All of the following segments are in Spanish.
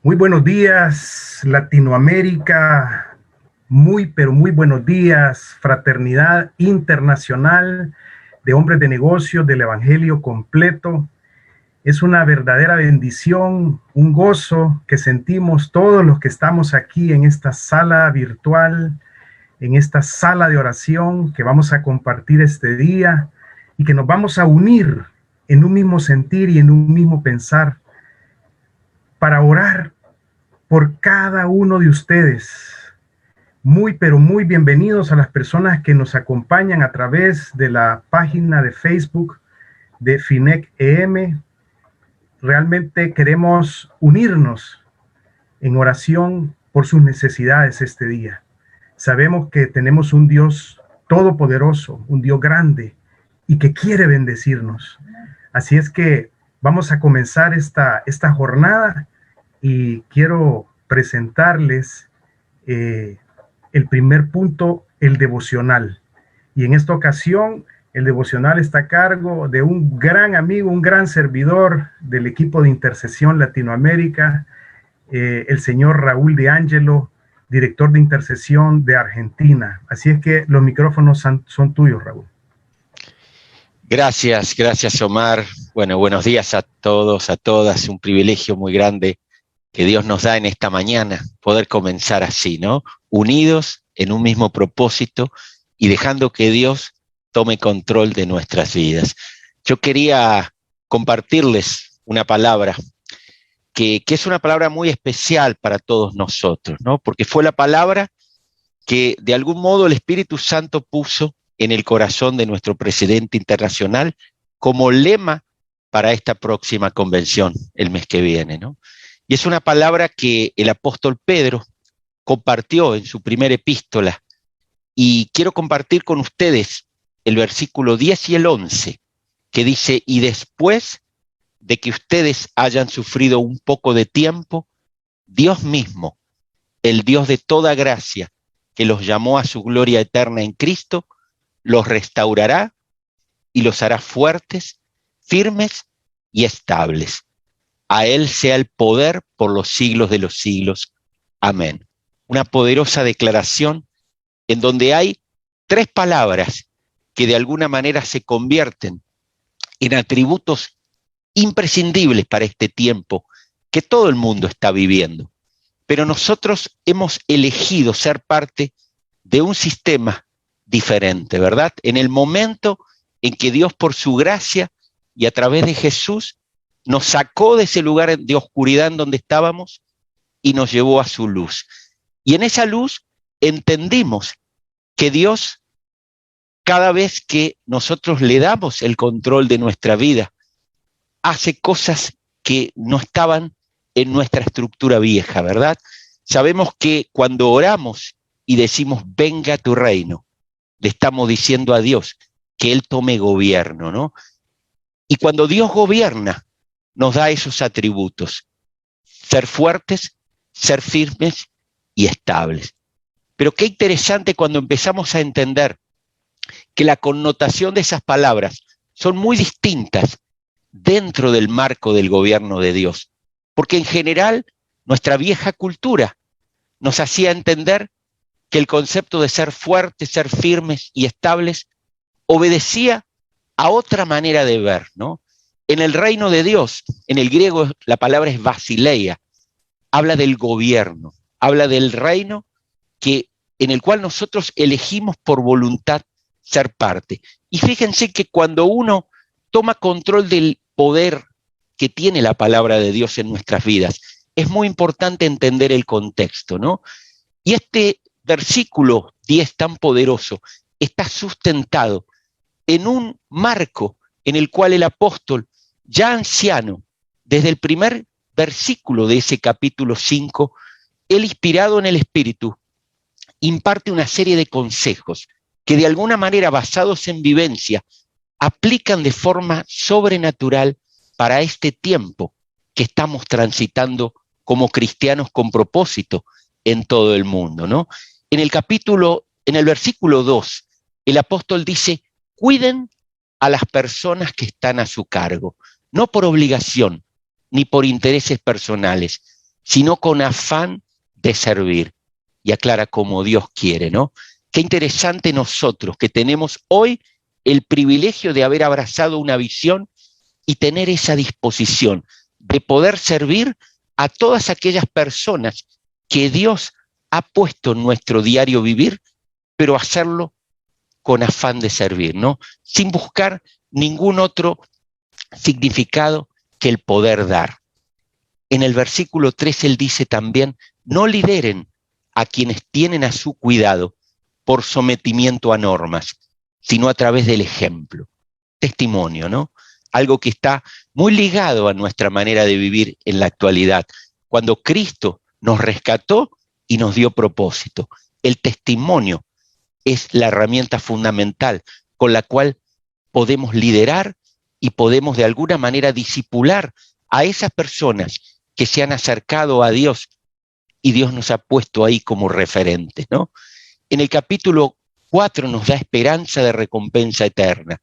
Muy buenos días, Latinoamérica. Muy, pero muy buenos días, fraternidad internacional de hombres de negocios del Evangelio completo. Es una verdadera bendición, un gozo que sentimos todos los que estamos aquí en esta sala virtual, en esta sala de oración que vamos a compartir este día y que nos vamos a unir en un mismo sentir y en un mismo pensar para orar por cada uno de ustedes. Muy, pero muy bienvenidos a las personas que nos acompañan a través de la página de Facebook de FINEC EM. Realmente queremos unirnos en oración por sus necesidades este día. Sabemos que tenemos un Dios todopoderoso, un Dios grande y que quiere bendecirnos. Así es que vamos a comenzar esta jornada y quiero presentarles el primer punto, el devocional. Y en esta ocasión, el devocional está a cargo de un gran amigo, un gran servidor del equipo de intercesión Latinoamérica, el señor Raúl de Angelo, director de intercesión de Argentina. Así es que los micrófonos son tuyos, Raúl. Gracias Omar. Bueno, buenos días a todos, a todas. Un privilegio muy grande que Dios nos da en esta mañana, poder comenzar así, ¿no? Unidos en un mismo propósito y dejando que Dios tome control de nuestras vidas. Yo quería compartirles una palabra que es una palabra muy especial para todos nosotros, ¿no? Porque fue la palabra que de algún modo el Espíritu Santo puso en el corazón de nuestro presidente internacional como lema para esta próxima convención el mes que viene, ¿no? Y es una palabra que el apóstol Pedro compartió en su primera epístola, y quiero compartir con ustedes el versículo 10 y el 11, que dice: y después de que ustedes hayan sufrido un poco de tiempo, Dios mismo, el Dios de toda gracia, que los llamó a su gloria eterna en Cristo, los restaurará y los hará fuertes, firmes y estables. A Él sea el poder por los siglos de los siglos. Amén. Una poderosa declaración en donde hay tres palabras que de alguna manera se convierten en atributos imprescindibles para este tiempo que todo el mundo está viviendo. Pero nosotros hemos elegido ser parte de un sistema diferente, ¿verdad? En el momento en que Dios, por su gracia y a través de Jesús, nos sacó de ese lugar de oscuridad en donde estábamos y nos llevó a su luz. Y en esa luz entendimos que Dios, cada vez que nosotros le damos el control de nuestra vida, hace cosas que no estaban en nuestra estructura vieja, ¿verdad? Sabemos que cuando oramos y decimos venga tu reino, le estamos diciendo a Dios que Él tome gobierno, ¿no? Y cuando Dios gobierna, nos da esos atributos: ser fuertes, ser firmes y estables. Pero qué interesante cuando empezamos a entender que la connotación de esas palabras son muy distintas dentro del marco del gobierno de Dios. Porque en general nuestra vieja cultura nos hacía entender que el concepto de ser fuertes, ser firmes y estables obedecía a otra manera de ver, ¿no? En el reino de Dios, en el griego la palabra es basileia, habla del gobierno, habla del reino en el cual nosotros elegimos por voluntad ser parte. Y fíjense que cuando uno toma control del poder que tiene la palabra de Dios en nuestras vidas, es muy importante entender el contexto, ¿no? Y este versículo 10 tan poderoso está sustentado en un marco en el cual el apóstol, ya anciano, desde el primer versículo de ese capítulo 5, él, inspirado en el Espíritu, imparte una serie de consejos que de alguna manera, basados en vivencia, aplican de forma sobrenatural para este tiempo que estamos transitando como cristianos con propósito en todo el mundo, ¿no? En el versículo 2, el apóstol dice: cuiden a las personas que están a su cargo, no por obligación ni por intereses personales, sino con afán de servir. Y aclara como Dios quiere, ¿no? Qué interesante nosotros que tenemos hoy el privilegio de haber abrazado una visión y tener esa disposición de poder servir a todas aquellas personas que Dios ha puesto en nuestro diario vivir, pero hacerlo con afán de servir, ¿no? Sin buscar ningún otro significado que el poder dar. En el versículo 3 él dice también, no lideren a quienes tienen a su cuidado por sometimiento a normas, sino a través del ejemplo. Testimonio, ¿no? Algo que está muy ligado a nuestra manera de vivir en la actualidad. Cuando Cristo nos rescató y nos dio propósito. El testimonio es la herramienta fundamental con la cual podemos liderar y podemos de alguna manera discipular a esas personas que se han acercado a Dios y Dios nos ha puesto ahí como referentes, ¿no? En el capítulo 4 nos da esperanza de recompensa eterna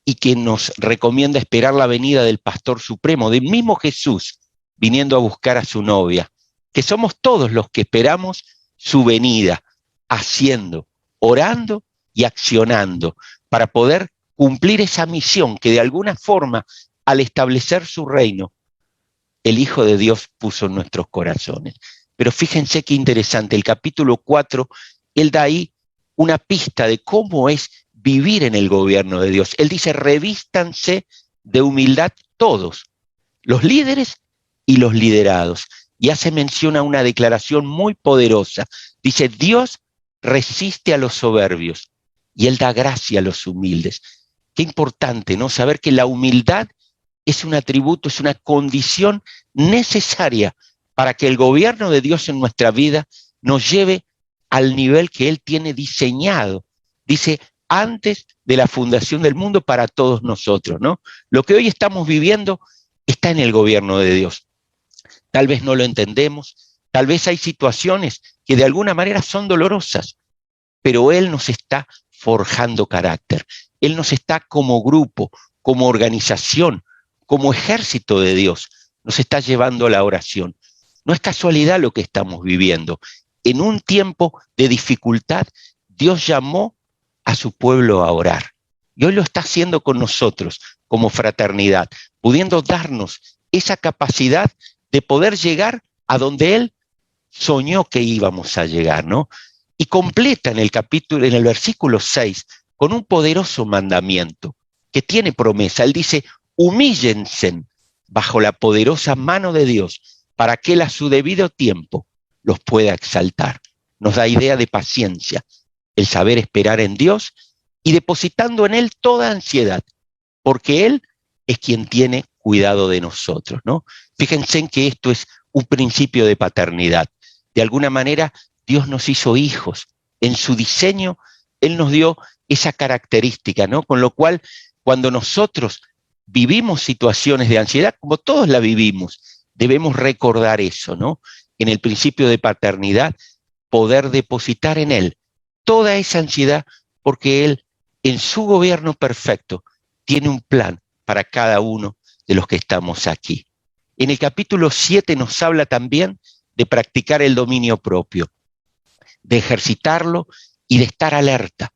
y que nos recomienda esperar la venida del Pastor Supremo, del mismo Jesús, viniendo a buscar a su novia, que somos todos los que esperamos su venida, haciendo, orando y accionando para poder cumplir esa misión que de alguna forma, al establecer su reino, el Hijo de Dios puso en nuestros corazones. Pero fíjense qué interesante, el capítulo 4, él da ahí una pista de cómo es vivir en el gobierno de Dios. Él dice, revístanse de humildad todos, los líderes y los liderados. Y hace mención a una declaración muy poderosa. Dice, Dios resiste a los soberbios y Él da gracia a los humildes. Qué importante, ¿no? Saber que la humildad es un atributo, es una condición necesaria para que el gobierno de Dios en nuestra vida nos lleve al nivel que Él tiene diseñado. Dice, antes de la fundación del mundo para todos nosotros, ¿no? Lo que hoy estamos viviendo está en el gobierno de Dios. Tal vez no lo entendemos, tal vez hay situaciones que de alguna manera son dolorosas, pero Él nos está forjando carácter. Él nos está como grupo, como organización, como ejército de Dios, nos está llevando a la oración. No es casualidad lo que estamos viviendo. En un tiempo de dificultad, Dios llamó a su pueblo a orar. Y hoy lo está haciendo con nosotros como fraternidad, pudiendo darnos esa capacidad de poder llegar a donde Él soñó que íbamos a llegar, ¿no? Y completa en el versículo 6, con un poderoso mandamiento que tiene promesa. Él dice, humíllense bajo la poderosa mano de Dios para que Él a su debido tiempo los pueda exaltar. Nos da idea de paciencia, el saber esperar en Dios y depositando en Él toda ansiedad, porque Él es quien tiene cuidado de nosotros, ¿no? Fíjense en que esto es un principio de paternidad. De alguna manera, Dios nos hizo hijos. En su diseño, Él nos dio esa característica, ¿no? Con lo cual, cuando nosotros vivimos situaciones de ansiedad, como todos la vivimos, debemos recordar eso, ¿no? En el principio de paternidad, poder depositar en Él toda esa ansiedad, porque Él, en su gobierno perfecto, tiene un plan para cada uno de los que estamos aquí. En el capítulo 7 nos habla también de practicar el dominio propio, de ejercitarlo y de estar alerta,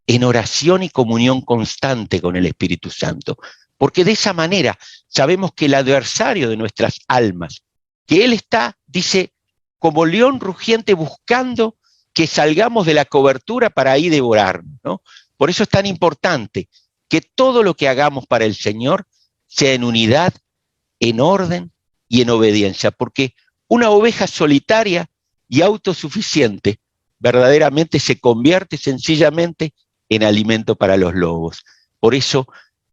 en oración y comunión constante con el Espíritu Santo. Porque de esa manera sabemos que el adversario de nuestras almas, que Él está, dice, como león rugiente buscando que salgamos de la cobertura para ahí devorarnos, ¿no? Por eso es tan importante que todo lo que hagamos para el Señor sea en unidad, en orden y en obediencia, porque una oveja solitaria y autosuficiente verdaderamente se convierte sencillamente en alimento para los lobos. Por eso,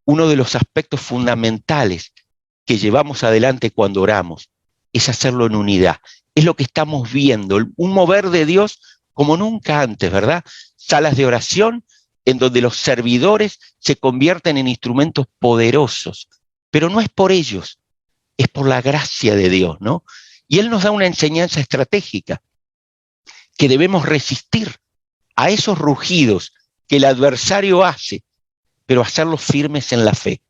uno de los aspectos fundamentales que llevamos adelante cuando oramos es hacerlo en unidad. Es lo que estamos viendo, un mover de Dios como nunca antes, ¿verdad? Salas de oración en donde los servidores se convierten en instrumentos poderosos, pero no es por ellos, es por la gracia de Dios, ¿no? Y Él nos da una enseñanza estratégica, que debemos resistir a esos rugidos que el adversario hace, pero hacerlos firmes en la fe,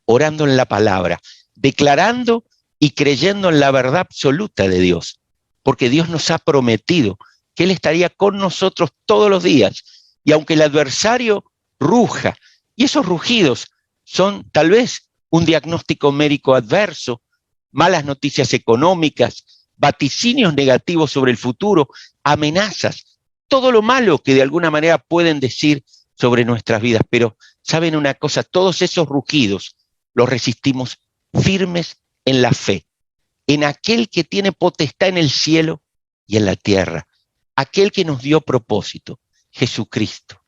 orando en la palabra, declarando y creyendo en la verdad absoluta de Dios, porque Dios nos ha prometido que Él estaría con nosotros todos los días. Y aunque el adversario ruja, y esos rugidos son tal vez un diagnóstico médico adverso, malas noticias económicas, vaticinios negativos sobre el futuro, amenazas, todo lo malo que de alguna manera pueden decir sobre nuestras vidas. Pero, ¿saben una cosa? Todos esos rugidos los resistimos firmes en la fe, en aquel que tiene potestad en el cielo y en la tierra, aquel que nos dio propósito, Jesucristo.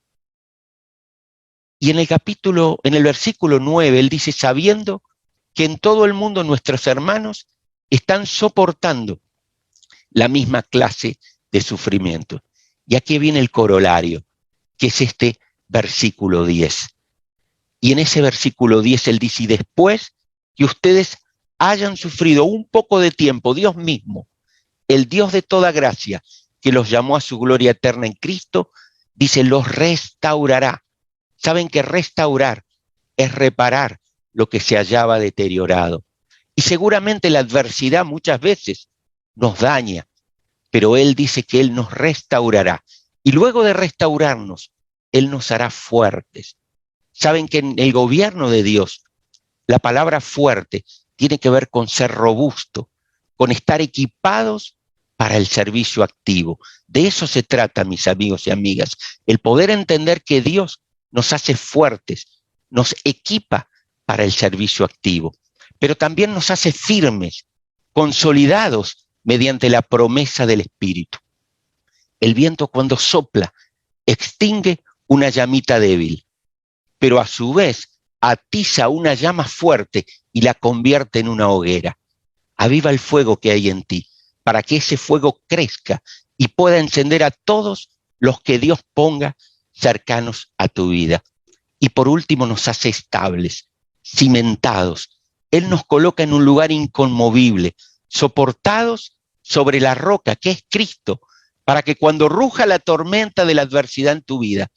Y en el versículo 9, él dice, sabiendo que en todo el mundo nuestros hermanos están soportando la misma clase de sufrimiento. Y aquí viene el corolario, que es este versículo 10. Y en ese versículo 10 él dice, y después que ustedes hayan sufrido un poco de tiempo, Dios mismo, el Dios de toda gracia, que los llamó a su gloria eterna en Cristo, dice, los restaurará. Saben que restaurar es reparar lo que se hallaba deteriorado. Y seguramente la adversidad muchas veces nos daña, pero Él dice que Él nos restaurará. Y luego de restaurarnos, Él nos hará fuertes. Saben que en el gobierno de Dios, la palabra fuerte tiene que ver con ser robusto, con estar equipados para el servicio activo. De eso se trata, mis amigos y amigas, el poder entender que Dios nos hace fuertes, nos equipa para el servicio activo, pero también nos hace firmes, consolidados mediante la promesa del Espíritu. El viento cuando sopla extingue una llamita débil, pero a su vez atiza una llama fuerte y la convierte en una hoguera. Aviva el fuego que hay en ti, para que ese fuego crezca y pueda encender a todos los que Dios ponga cercanos a tu vida. Y por último nos hace estables, cimentados. Él nos coloca en un lugar inconmovible, soportados sobre la roca que es Cristo, para que cuando ruja la tormenta de la adversidad en tu vida,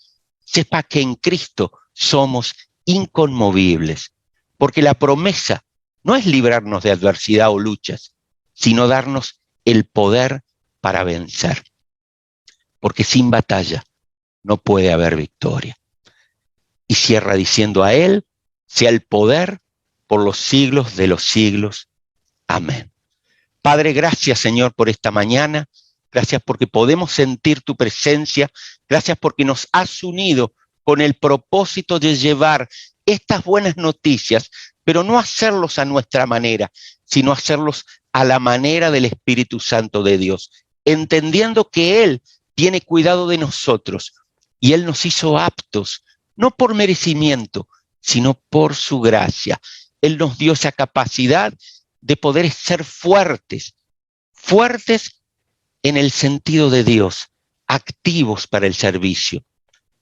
sepa que en Cristo somos inconmovibles, porque la promesa no es librarnos de adversidad o luchas, sino darnos el poder para vencer, porque sin batalla no puede haber victoria. Y cierra diciendo, a Él sea el poder por los siglos de los siglos. Amén. Padre, gracias, Señor, por esta mañana. Gracias porque podemos sentir tu presencia. Gracias porque nos has unido con el propósito de llevar estas buenas noticias, pero no hacerlos a nuestra manera, sino hacerlos a la manera del Espíritu Santo de Dios, entendiendo que Él tiene cuidado de nosotros y Él nos hizo aptos, no por merecimiento, sino por su gracia. Él nos dio esa capacidad de poder ser fuertes, fuertes en el sentido de Dios, activos para el servicio,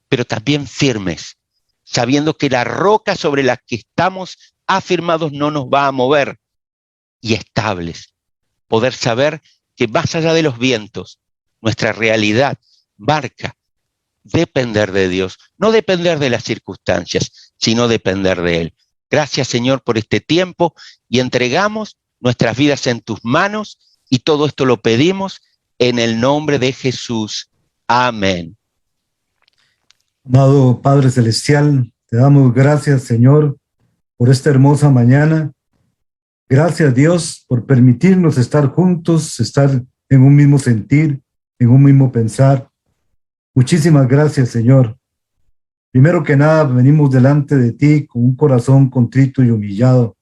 pero también firmes, sabiendo que la roca sobre la que estamos afirmados no nos va a mover, y estables, poder saber que más allá de los vientos, nuestra realidad marca depender de Dios, no depender de las circunstancias, sino depender de Él. Gracias, Señor, por este tiempo y entregamos nuestras vidas en tus manos y todo esto lo pedimos en el nombre de Jesús. Amén. Amado Padre Celestial, te damos gracias, Señor, por esta hermosa mañana. Gracias, Dios, por permitirnos estar juntos, estar en un mismo sentir, en un mismo pensar. Muchísimas gracias, Señor. Primero que nada, venimos delante de ti con un corazón contrito y humillado,